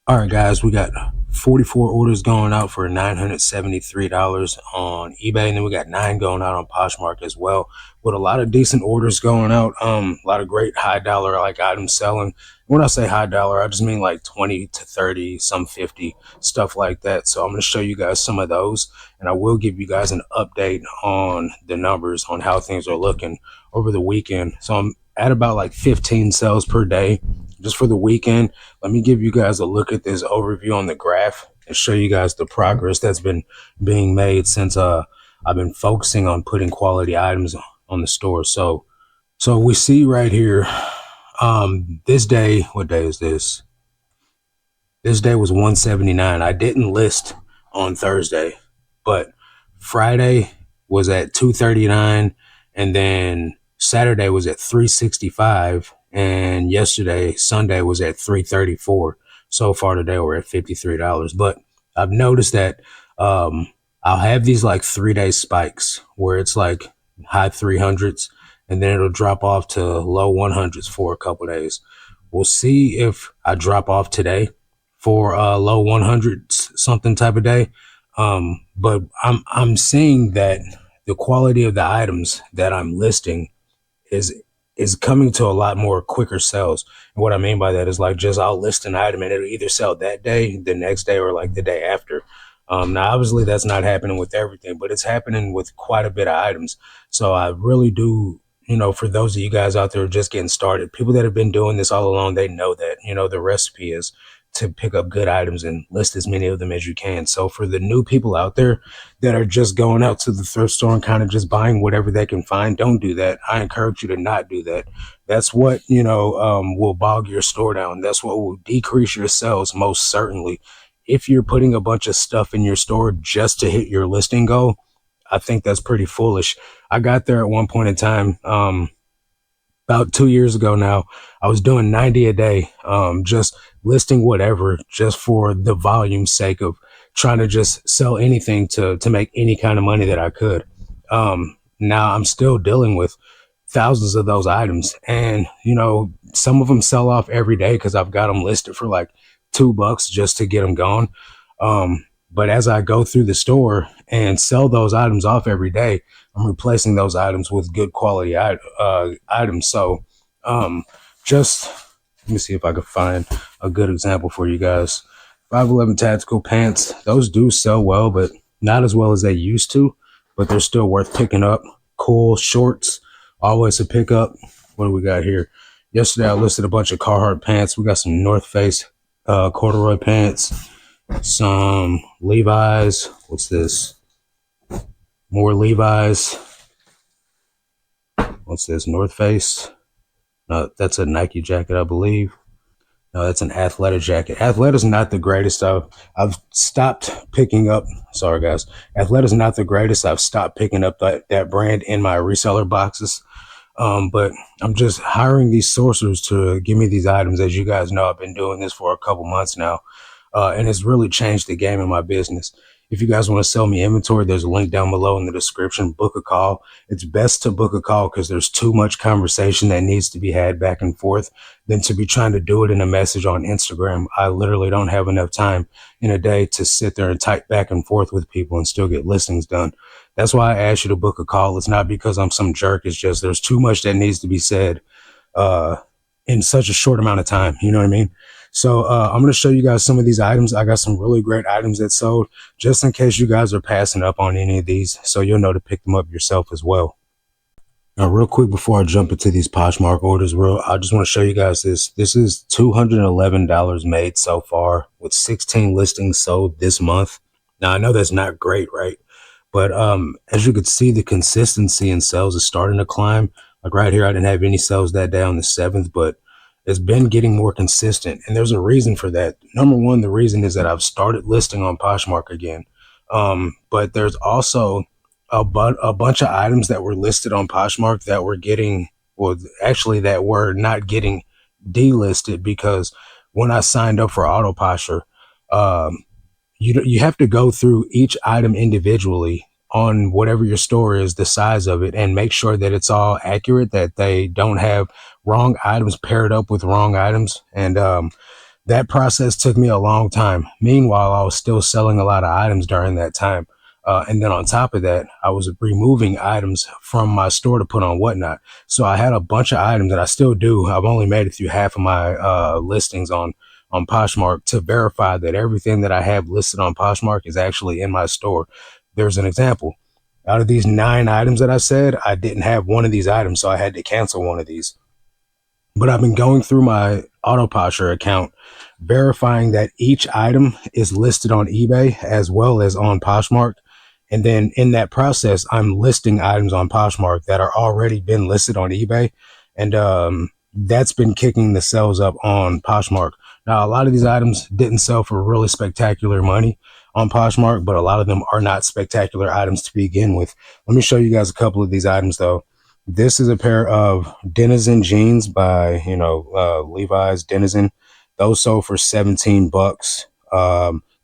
All right, guys, we got 44 orders going out for $973 on eBay, and then we got 9 going out on Poshmark as well, with a lot of decent orders going out. A lot of great high dollar like items selling. When I say high dollar, I just mean like 20 to 30, some 50, stuff like that. So I'm going to show you guys some of those, and I will give you guys an update on the numbers on how things are looking over the weekend. So I'm at about like 15 sales per day just for the weekend. Let me give you guys a look at this overview on the graph and show you guys the progress that's been being made since I've been focusing on putting quality items on the store. So we see right here, this day, what day is this? This day was 179. I didn't list on Thursday, but Friday was at 239, and then Saturday was at 365, and yesterday, Sunday, was at 334. So far today, we're at $53. But I've noticed that I'll have these like 3-day spikes where it's like high 300s, and then it'll drop off to low 100s for a couple days. We'll see if I drop off today for low 100s something type of day. But I'm seeing that the quality of the items that I'm listing is coming to a lot more quicker sales. And what I mean by that is like, just I'll list an item and it'll either sell that day, the next day, or like the day after. Now obviously that's not happening with everything, but it's happening with quite a bit of items. So I really do, for those of you guys out there just getting started, people that have been doing this all along, they know that, the recipe is to pick up good items and list as many of them as you can. So for the new people out there that are just going out to the thrift store and kind of just buying whatever they can find, don't do that. I encourage you to not do that. That's what, will bog your store down. That's what will decrease your sales most certainly. If you're putting a bunch of stuff in your store just to hit your listing goal, I think that's pretty foolish. I got there at one point in time, about 2 years ago now. I was doing 90 a day, just listing whatever, just for the volume's sake of trying to just sell anything to make any kind of money that I could. Now I'm still dealing with thousands of those items, and some of them sell off every day because I've got them listed for like $2 just to get them gone. But as I go through the store and sell those items off every day, I'm replacing those items with good quality items. So just let me see if I can find a good example for you guys. 511 tactical pants, those do sell well, but not as well as they used to, but they're still worth picking up. Cool shorts, always a pickup. What do we got here? Yesterday I listed a bunch of Carhartt pants. We got some North Face corduroy pants, some Levi's. What's this? More Levi's. What's this? North Face. No, that's a Nike jacket, I believe. No, that's an Athleta jacket. Athleta's not the greatest. I've stopped picking up. Sorry, guys. Athleta's not the greatest. I've stopped picking up that brand in my reseller boxes. But I'm just hiring these sourcers to give me these items. As you guys know, I've been doing this for a couple months now, and it's really changed the game in my business. If you guys want to sell me inventory, there's a link down below in the description. Book a call. It's best to book a call because there's too much conversation that needs to be had back and forth than to be trying to do it in a message on Instagram. I literally don't have enough time in a day to sit there and type back and forth with people and still get listings done. That's why I asked you to book a call. It's not because I'm some jerk. It's just there's too much that needs to be said in such a short amount of time. You know what I mean? So I'm going to show you guys some of these items. I got some really great items that sold, just in case you guys are passing up on any of these, so you'll know to pick them up yourself as well. Now, real quick before I jump into these Poshmark orders, I just want to show you guys this. This is $211 made so far, with 16 listings sold this month. Now, I know that's not great, right? But as you can see, the consistency in sales is starting to climb. Like right here, I didn't have any sales that day on the 7th, but it's been getting more consistent, and there's a reason for that. Number one, the reason is that I've started listing on Poshmark again. But there's also a bunch of items that were listed on Poshmark that were that were not getting delisted, because when I signed up for Autoposher, you have to go through each item individually on whatever your store is, the size of it, and make sure that it's all accurate, that they don't have wrong items paired up with wrong items. And That process took me a long time. Meanwhile, I was still selling a lot of items during that time. And then on top of that, I was removing items from my store to put on Whatnot. So I had a bunch of items that I still do. I've only made it through half of my listings on Poshmark to verify that everything that I have listed on Poshmark is actually in my store. There's an example. Out of these 9 items that I said, I didn't have one of these items, so I had to cancel one of these. But I've been going through my AutoPosher account, verifying that each item is listed on eBay as well as on Poshmark. And then in that process, I'm listing items on Poshmark that are already been listed on eBay. And that's been kicking the sales up on Poshmark. Now, a lot of these items didn't sell for really spectacular money on Poshmark, but a lot of them are not spectacular items to begin with. Let me show you guys a couple of these items, though. This is a pair of Denizen jeans by, Levi's Denizen. Those sold for 17 bucks.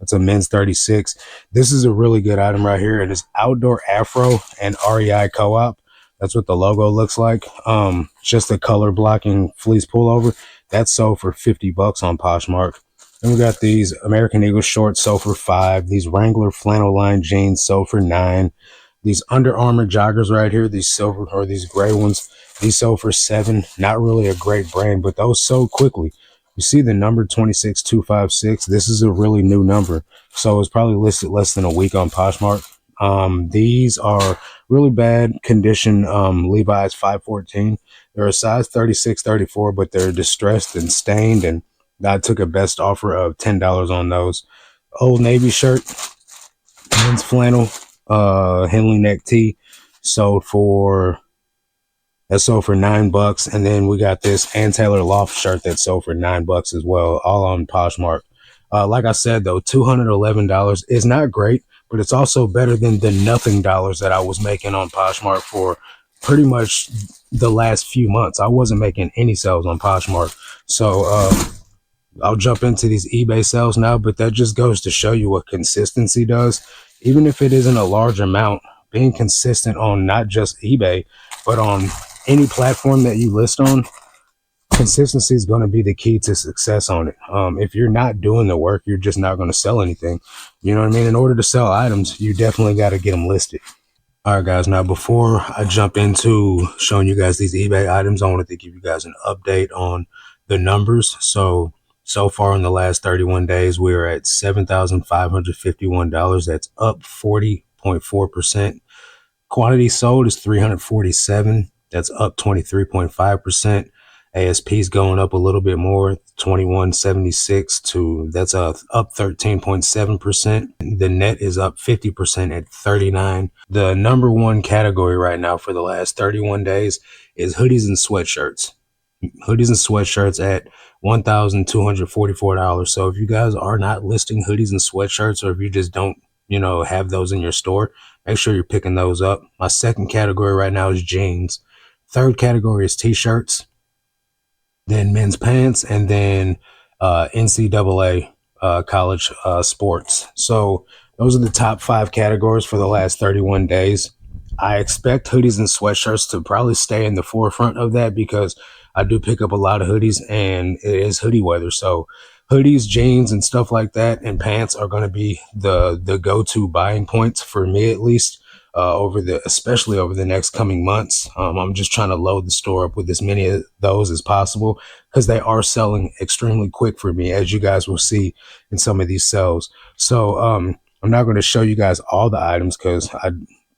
It's a men's 36. This is a really good item right here. It is Outdoor Afro and REI Co-op. That's what the logo looks like. Just a color blocking fleece pullover. That's sold for 50 bucks on Poshmark. Then we got these American Eagle shorts sold for 5. These Wrangler flannel line jeans sold for 9. These Under Armour joggers right here, these silver or these gray ones, these sold for 7. Not really a great brand, but those sold quickly. You see the number 26256. This is a really new number, so it's probably listed less than a week on Poshmark. These are really bad condition Levi's 514. They're a size 36, 34, but they're distressed and stained, and I took a best offer of $10 on those. Old Navy shirt, men's flannel, Henley neck tee, sold for 9 bucks. And then we got this Ann Taylor Loft shirt that sold for 9 bucks as well, all on Poshmark. Like I said, though, $211 is not great, but it's also better than the nothing dollars that I was making on Poshmark for pretty much the last few months. I wasn't making any sales on Poshmark. So I'll jump into these eBay sales now, but that just goes to show you what consistency does. Even if it isn't a large amount, being consistent on not just eBay, but on any platform that you list on, consistency is going to be the key to success on it. If you're not doing the work, you're just not going to sell anything. You know what I mean? In order to sell items, you definitely got to get them listed. All right, guys. Now, before I jump into showing you guys these eBay items, I wanted to give you guys an update on the numbers. So far in the last 31 days, we are at $7,551. That's up 40.4%. Quantity sold is 347. That's up 23.5%. ASP is going up a little bit more, 2176 to that's up 13.7%. The net is up 50% at 39. The number one category right now for the last 31 days is hoodies and sweatshirts. Hoodies and sweatshirts at $1,244. So if you guys are not listing hoodies and sweatshirts, or if you just don't, have those in your store, make sure you're picking those up. My second category right now is jeans. Third category is t-shirts, then men's pants, and then NCAA college sports. So those are the top 5 categories for the last 31 days. I expect hoodies and sweatshirts to probably stay in the forefront of that because I do pick up a lot of hoodies and it is hoodie weather. So hoodies, jeans, and stuff like that, and pants are going to be the go-to buying points for me, at least, especially over the next coming months. I'm just trying to load the store up with as many of those as possible because they are selling extremely quick for me, as you guys will see in some of these sales. So I'm not going to show you guys all the items because I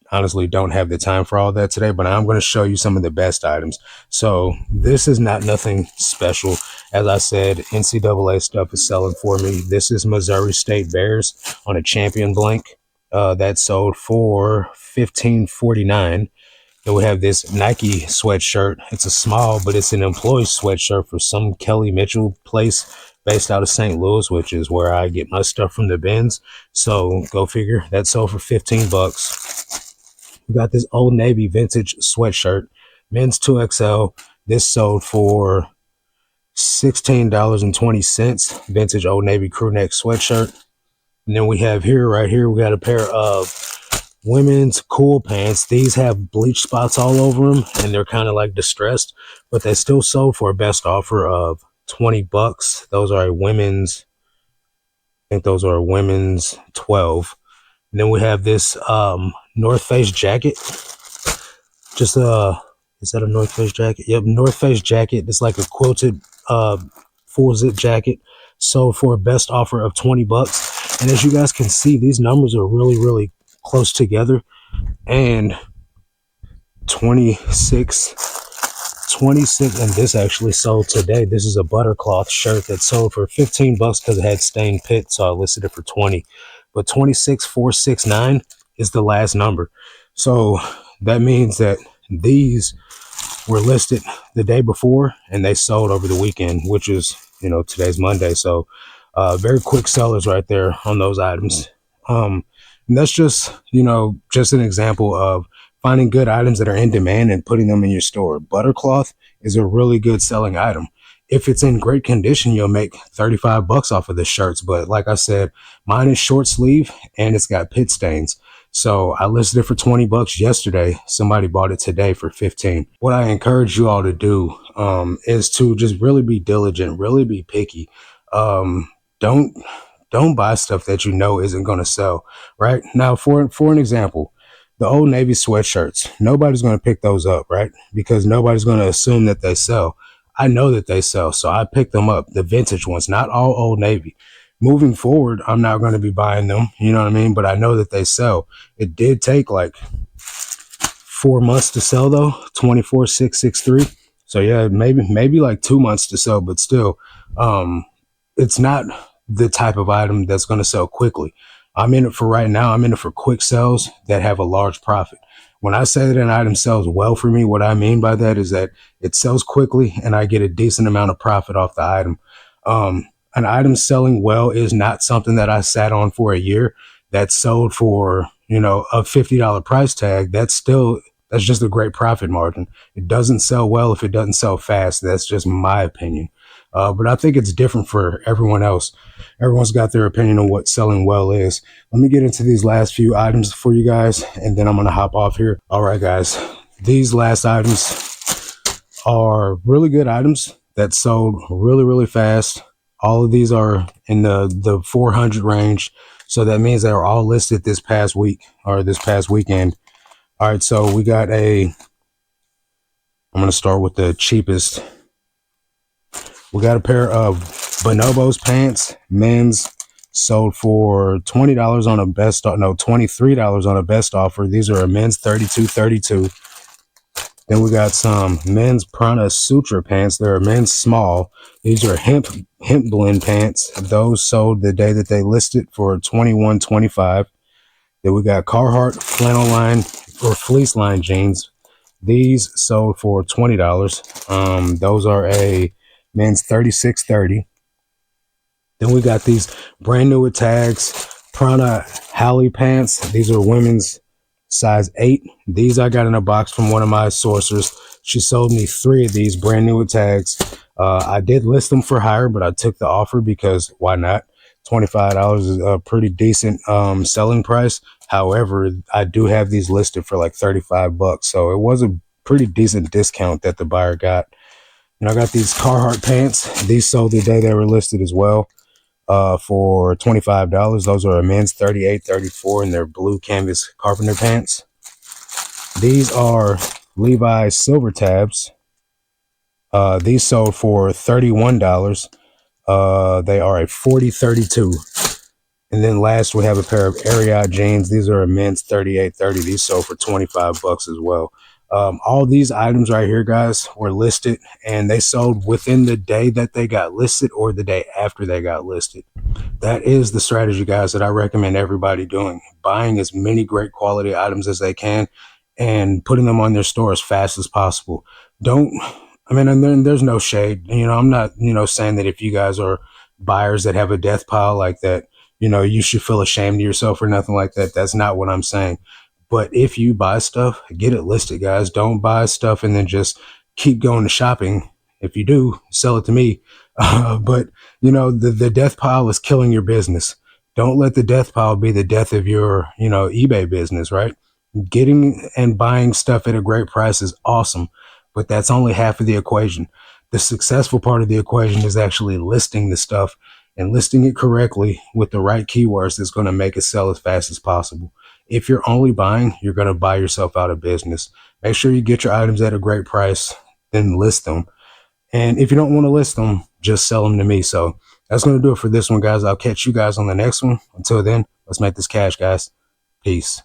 honestly don't have the time for all that today, but I'm going to show you some of the best items. So this is not nothing special. As I said, NCAA stuff is selling for me. This is Missouri State Bears on a champion blank. That sold for $15.49. Then we have this Nike sweatshirt. It's a small, but it's an employee sweatshirt for some Kelly Mitchell place based out of St. Louis, which is where I get my stuff from the bins. So go figure. That sold for 15 bucks. We got this Old Navy vintage sweatshirt, men's 2XL. This sold for $16.20. Vintage Old Navy crew neck sweatshirt. And then we have right here, we got a pair of women's cool pants. These have bleach spots all over them, and they're kind of like distressed, but they still sold for a best offer of $20. Those are a women's, I think those are a women's 12. And then we have this North Face jacket. Just is that a North Face jacket? Yep, North Face jacket. It's like a quilted full zip jacket. Sold for a best offer of $20. And as you guys can see, these numbers are really, really close together. And 26, and this actually sold today. This is a buttercloth shirt that sold for $15 because it had stained pit, so I listed it for 20. But 26,469 is the last number. So that means that these were listed the day before and they sold over the weekend, which is, today's Monday. So very quick sellers right there on those items. And that's just an example of finding good items that are in demand and putting them in your store. Buttercloth is a really good selling item. If it's in great condition, you'll make $35 off of the shirts. But like I said, mine is short sleeve and it's got pit stains. So I listed it for $20 yesterday. Somebody bought it today for 15. What I encourage you all to do is to just really be diligent, really be picky. Don't buy stuff that you know isn't going to sell. Right now, for an example, the Old Navy sweatshirts, nobody's going to pick those up, right? Because nobody's going to assume that they sell. I know that they sell, so I picked them up, the vintage ones, not all Old Navy. Moving forward, I'm not going to be buying them, you know what I mean? But I know that they sell. It did take like 4 months to sell though, 24,663. So yeah, maybe like 2 months to sell, but still, it's not the type of item that's going to sell quickly. I'm in it for right now. I'm in it for quick sales that have a large profit. When I say that an item sells well for me, what I mean by that is that it sells quickly and I get a decent amount of profit off the item. An item selling well is not something that I sat on for a year that sold for, a $50 price tag. That's just a great profit margin. It doesn't sell well if it doesn't sell fast. That's just my opinion. But I think it's different for everyone else. Everyone's got their opinion on what selling well is. Let me get into these last few items for you guys, and then I'm going to hop off here. All right, guys. These last items are really good items that sold really, really fast. All of these are in the 400 range. So that means they were all listed this past week or this past weekend. All right, so we got I'm going to start with the cheapest. We got a pair of Bonobos pants, men's, sold for $20 on a $23 on a best offer. These are a men's 32. Then we got some men's Prana Sutra pants. They're a men's small. These are hemp blend pants. Those sold the day that they listed for $21.25. Then we got Carhartt flannel line or fleece line jeans. These sold for $20. Those are a men's 36-30. Then we got these brand new with tags, Prana Halle pants. These are women's size 8. These I got in a box from one of my sourcers. She sold me 3 of these brand new with tags. I did list them for higher, but I took the offer because why not? $25 is a pretty decent selling price. However, I do have these listed for like $35. So it was a pretty decent discount that the buyer got. And I got these Carhartt pants. These sold the day they were listed as well for $25. Those are a men's 38-34 and they're blue canvas carpenter pants. These are Levi's silver tabs. These sold for $31. They are a 40-32. And then last we have a pair of Ariat jeans. These are a men's 38-30. These sold for $25 as well. All these items right here, guys, were listed and they sold within the day that they got listed or the day after they got listed. That is the strategy, guys, that I recommend everybody doing. Buying as many great quality items as they can and putting them on their store as fast as possible. And there's no shade. I'm not, saying that if you guys are buyers that have a death pile like that, you should feel ashamed of yourself or nothing like that. That's not what I'm saying. But if you buy stuff, get it listed, guys. Don't buy stuff and then just keep going to shopping. If you do, sell it to me. But, the death pile is killing your business. Don't let the death pile be the death of your, eBay business, right? Getting and buying stuff at a great price is awesome, but that's only half of the equation. The successful part of the equation is actually listing the stuff and listing it correctly with the right keywords that's going to make it sell as fast as possible. If you're only buying, you're going to buy yourself out of business. Make sure you get your items at a great price, then list them. And if you don't want to list them, just sell them to me. So that's going to do it for this one, guys. I'll catch you guys on the next one. Until then, let's make this cash, guys. Peace.